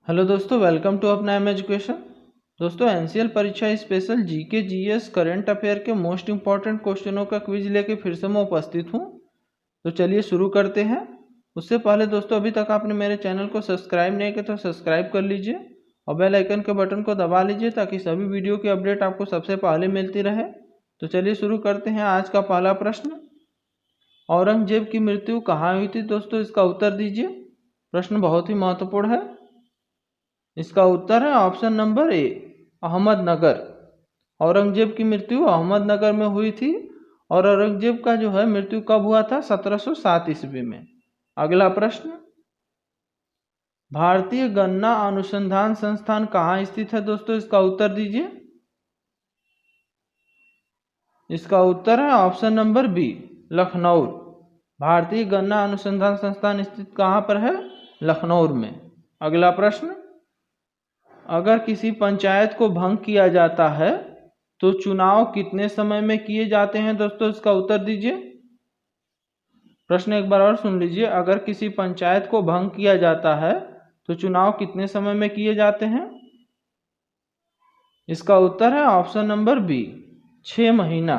Hello दोस्तों, welcome to अपना M education. दोस्तों, एनसीएल परीक्षा special GK GS current affair के मोस्ट इंपॉर्टेंट क्वेश्चनों का क्विज लेके फिर से मैं उपस्थित हूँ। तो चलिए शुरू करते हैं। उससे पहले दोस्तों, अभी तक आपने मेरे चैनल को सब्सक्राइब नहीं किया तो सब्सक्राइब कर लीजिए और बेल आइकन के बटन को दबा लीजिए ताकि सभी वीडियो की अपडेट आपको सबसे पहले मिलती रहे। तो चलिए शुरू करते हैं। आज का पहला प्रश्न, औरंगजेब की मृत्यु कहाँ हुई थी? दोस्तों, इसका उत्तर दीजिए। प्रश्न बहुत ही महत्वपूर्ण है। इसका उत्तर है option number A, Ahmednagar. Aurangzeb की मृत्यु अहमदनगर में हुई थी और औरंगजेब का जो है मृत्यु कब हुआ था? 1707 ईस्वी में। अगला प्रश्न, भारतीय गन्ना अनुसंधान संस्थान कहाँ स्थित है? दोस्तों, इसका उत्तर दीजिए। इसका उत्तर है ऑप्शन नंबर बी, लखनऊ। भारतीय गन्ना अनुसंधान संस्थान स्थित कहाँ पर है? लखनऊ में। अगला प्रश्न, अगर किसी पंचायत को भंग किया जाता है तो चुनाव कितने समय में किए जाते हैं? दोस्तों, इसका उत्तर दीजिए। प्रश्न एक बार और सुन लीजिए। अगर किसी पंचायत को भंग किया जाता है तो चुनाव कितने समय में किए जाते हैं? इसका उत्तर है ऑप्शन नंबर बी, 6 महीना।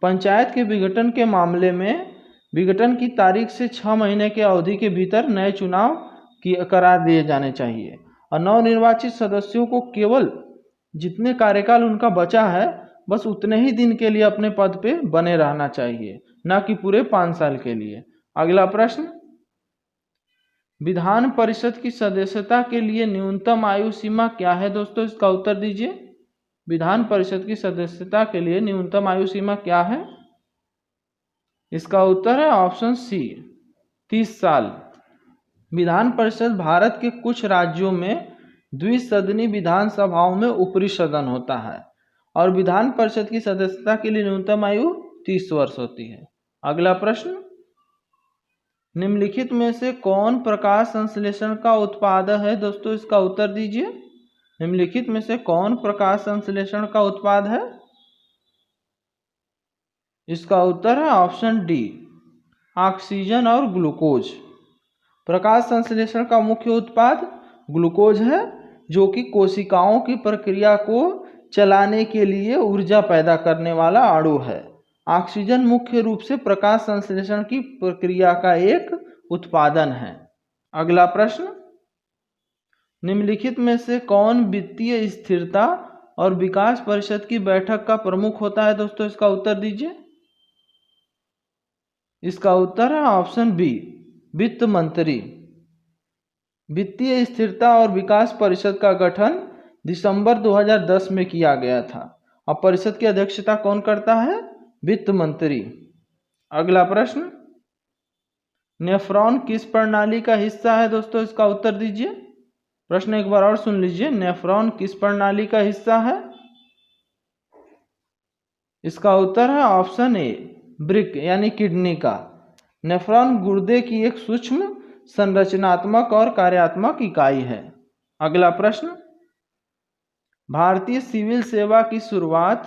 पंचायत के विघटन के मामले में विघटन की तारीख से 6 महीने के अवधि के भीतर नए चुनाव करा दिए जाने चाहिए और नवनिर्वाचित सदस्यों को केवल जितने कार्यकाल उनका बचा है बस उतने ही दिन के लिए अपने पद पे बने रहना चाहिए, ना कि पूरे 5 साल के लिए। अगला प्रश्न, विधान परिषद की सदस्यता के लिए न्यूनतम आयु सीमा क्या है? दोस्तों, इसका उत्तर दीजिए। विधान परिषद की सदस्यता के लिए न्यूनतम आयु सीमा क्या है? इसका उत्तर है ऑप्शन सी, 30 साल। विधान परिषद भारत के कुछ राज्यों में द्विसदनी विधानसभाओं में ऊपरी सदन होता है और विधान परिषद की सदस्यता के लिए न्यूनतम आयु 30 वर्ष होती है। अगला प्रश्न, निम्नलिखित में से कौन प्रकाश संश्लेषण का उत्पाद है? दोस्तों, इसका उत्तर दीजिए। निम्नलिखित में से कौन प्रकाश संश्लेषण का उत्पाद है? इसका उत्तर है ऑप्शन डी, ऑक्सीजन और ग्लूकोज। प्रकाश संश्लेषण का मुख्य उत्पाद ग्लूकोज है, जो कि कोशिकाओं की प्रक्रिया को चलाने के लिए ऊर्जा पैदा करने वाला अणु है। ऑक्सीजन मुख्य रूप से प्रकाश संश्लेषण की प्रक्रिया का एक उत्पादन है। अगला प्रश्न, निम्नलिखित में से कौन वित्तीय स्थिरता और विकास परिषद की बैठक का प्रमुख होता है? दोस्तों, इसका उत्तर दीजिए। इसका उत्तर है ऑप्शन बी, वित्त मंत्री। वित्तीय स्थिरता और विकास परिषद का गठन दिसंबर 2010 में किया गया था और परिषद की अध्यक्षता कौन करता है? वित्त मंत्री। अगला प्रश्न, नेफ्रॉन किस प्रणाली का हिस्सा है? दोस्तों, इसका उत्तर दीजिए। प्रश्न एक बार और सुन लीजिए। नेफ्रॉन किस प्रणाली का हिस्सा है? इसका उत्तर है ऑप्शन ए, ब्रिक यानी किडनी का। नेफ्रॉन गुर्दे की एक सूक्ष्म संरचनात्मक और कार्यात्मक इकाई है। अगला प्रश्न, भारतीय सिविल सेवा की शुरुआत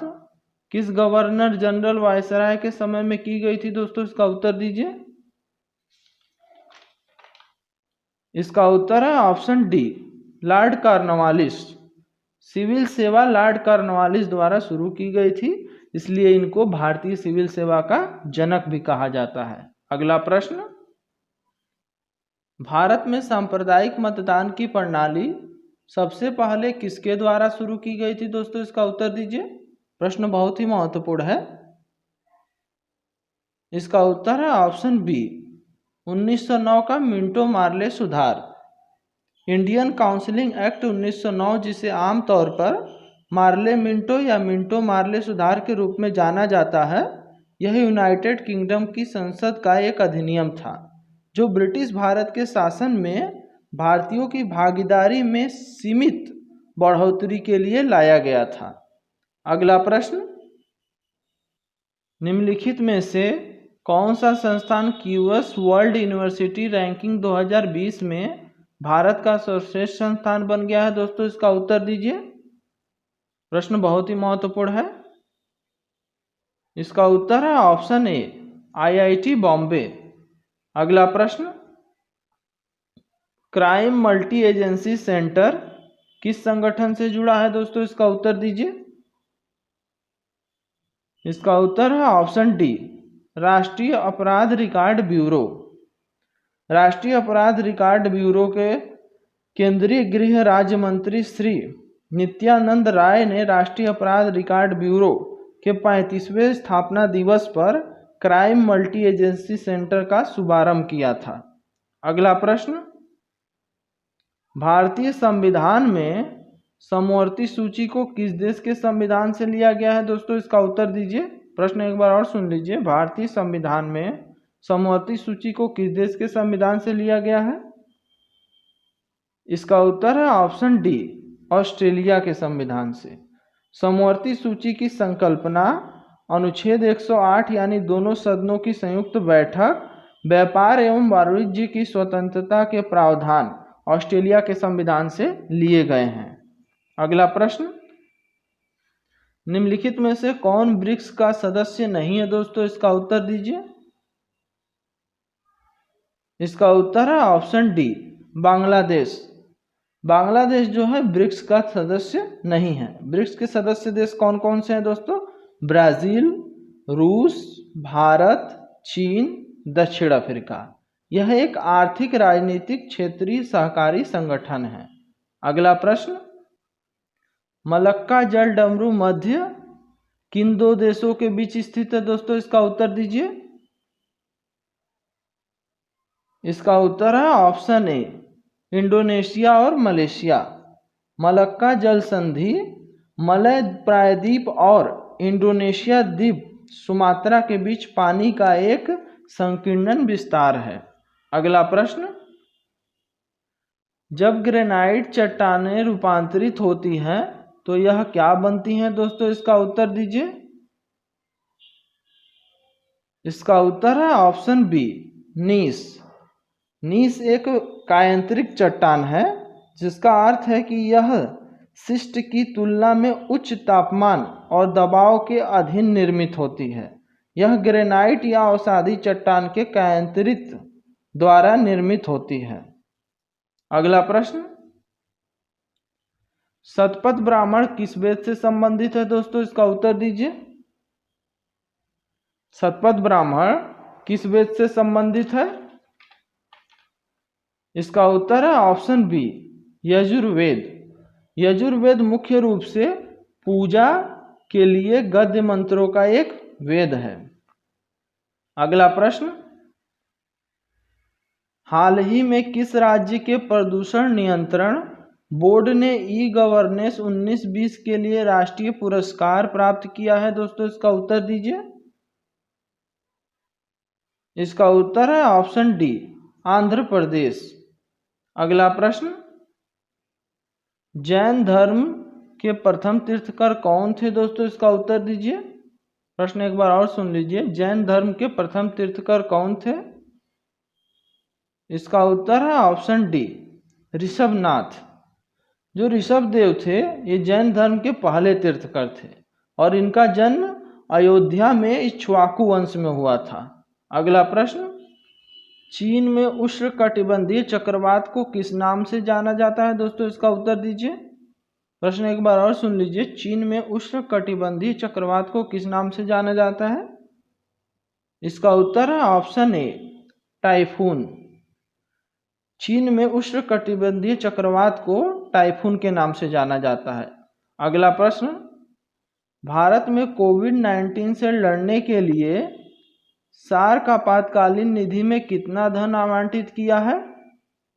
किस गवर्नर जनरल वायसराय के समय में की गई थी? दोस्तों, इसका उत्तर दीजिए। इसका उत्तर है option D, Lord Cornwallis. Civil सेवा लॉर्ड कॉर्नवालिस द्वारा शुरू की गई थी, इसलिए इनको भारतीय सिविल सेवा का जनक भी कहा जाता है। अगला प्रश्न, भारत में सांप्रदायिक मतदान की प्रणाली सबसे पहले किसके द्वारा शुरू की गई थी? दोस्तों, इसका उत्तर दीजिए। प्रश्न बहुत ही महत्वपूर्ण है। इसका उत्तर है ऑप्शन बी, 1909 का मिंटो मार्ले सुधार। इंडियन काउंसिलिंग एक्ट 1909, जिसे आमतौर पर मार्ले मिंटो या मिंटो मार्ले सुधार के रूप में जाना जाता है, यह यूनाइटेड किंगडम की संसद का एक अधिनियम था जो ब्रिटिश भारत के शासन में भारतीयों की भागीदारी में सीमित बढ़ोतरी के लिए लाया गया था। अगला प्रश्न, निम्नलिखित में से कौन सा संस्थान क्यूएस वर्ल्ड यूनिवर्सिटी रैंकिंग 2020 में भारत का सर्वश्रेष्ठ संस्थान बन गया है? दोस्तों, इसका उत्तर दीजिए। प्रश्न बहुत ही महत्वपूर्ण है। इसका उत्तर है ऑप्शन ए, आईआईटी बॉम्बे। अगला प्रश्न, क्राइम मल्टी एजेंसी सेंटर किस संगठन से जुड़ा है दोस्तों? इसका उत्तर दीजिए। इसका उत्तर है ऑप्शन डी, राष्ट्रीय अपराध रिकॉर्ड ब्यूरो। राष्ट्रीय अपराध रिकॉर्ड ब्यूरो के केंद्रीय गृह राज्य मंत्री श्री नित्यानंद राय ने राष्ट्रीय अपराध रिकॉर्ड ब्यूरो के 35वें स्थापना दिवस पर क्राइम मल्टी एजेंसी सेंटर का शुभारंभ किया था। अगला प्रश्न, भारतीय संविधान में समवर्ती सूची को किस देश के संविधान से लिया गया है दोस्तों? इसका उत्तर दीजिए। प्रश्न एक बार और सुन लीजिए। भारतीय संविधान में समवर्ती सूची को किस देश के संविधान से लिया गया है? इसका उत्तर है ऑप्शन डी, ऑस्ट्रेलिया के संविधान से। समवर्ती सूची की संकल्पना अनुच्छेद 108 यानी दोनों सदनों की संयुक्त बैठक, व्यापार एवं वाणिज्य की स्वतंत्रता के प्रावधान ऑस्ट्रेलिया के संविधान से लिए गए हैं। अगला प्रश्न, निम्नलिखित में से कौन ब्रिक्स का सदस्य नहीं है दोस्तों? इसका उत्तर दीजिए। इसका उत्तर है ऑप्शन डी, बांग्लादेश। बांग्लादेश जो है ब्रिक्स का सदस्य नहीं है। ब्रिक्स के सदस्य देश कौन कौन से हैं दोस्तों? ब्राजील, रूस, भारत, चीन, दक्षिण अफ्रीका। यह एक आर्थिक राजनीतिक क्षेत्रीय सहकारी संगठन है। अगला प्रश्न, मलक्का जल डमरू मध्य किन दो देशों के बीच स्थित है दोस्तों? इसका उत्तर दीजिए। इसका उत्तर है ऑप्शन ए, इंडोनेशिया और मलेशिया। मलक्का जल संधि मलय प्रायद्वीप और इंडोनेशिया द्वीप सुमात्रा के बीच पानी का एक संकीर्ण विस्तार है। अगला प्रश्न, जब ग्रेनाइट चट्टानें रूपांतरित होती हैं तो यह क्या बनती हैं दोस्तों? इसका उत्तर दीजिए। इसका उत्तर है ऑप्शन बी, नीस। नीस एक कायांतरिक चट्टान है जिसका अर्थ है कि यह शिस्ट की तुलना में उच्च तापमान और दबाव के अधीन निर्मित होती है। यह ग्रेनाइट या अवसादी चट्टान के कायांतरित द्वारा निर्मित होती है। अगला प्रश्न, शतपथ ब्राह्मण किस वेद से संबंधित है दोस्तों? इसका उत्तर दीजिए। शतपथ ब्राह्मण किस वेद से संबंधित है? इसका उत्तर है ऑप्शन बी, यजुर्वेद। यजुर्वेद मुख्य रूप से पूजा के लिए गद्य मंत्रों का एक वेद है। अगला प्रश्न, हाल ही में किस राज्य के प्रदूषण नियंत्रण बोर्ड ने ई गवर्नेंस 19-20 के लिए राष्ट्रीय पुरस्कार प्राप्त किया है दोस्तों? इसका उत्तर दीजिए। इसका उत्तर है ऑप्शन डी, आंध्र प्रदेश। अगला प्रश्न, जैन धर्म के प्रथम तीर्थकर कौन थे दोस्तों? इसका उत्तर दीजिए। प्रश्न एक बार और सुन लीजिए। जैन धर्म के प्रथम तीर्थकर कौन थे? इसका उत्तर है ऑप्शन डी, ऋषभनाथ। जो ऋषभदेव थे ये जैन धर्म के पहले तीर्थकर थे और इनका जन्म अयोध्या में इक्ष्वाकु वंश में हुआ था। अगला प्रश्न, चीन में उष्णकटिबंधीय चक्रवात को किस नाम से जाना जाता है दोस्तों? इसका उत्तर दीजिए। प्रश्न एक बार और सुन लीजिए। चीन में उष्णकटिबंधीय चक्रवात को किस नाम से जाना जाता है? इसका उत्तर है ऑप्शन ए, टाइफून। चीन में उष्णकटिबंधीय चक्रवात को टाइफून के नाम से जाना जाता है। अगला प्रश्न, भारत में कोविड-19 से लड़ने के लिए सार्क आपातकालीन निधि में कितना धन आवंटित किया है?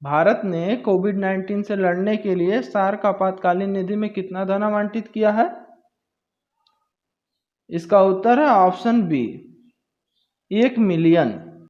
भारत ने कोविड-19 से लड़ने के लिए सार्क आपातकालीन निधि में कितना धन आवंटित किया है? इसका उत्तर है ऑप्शन बी, 1 मिलियन।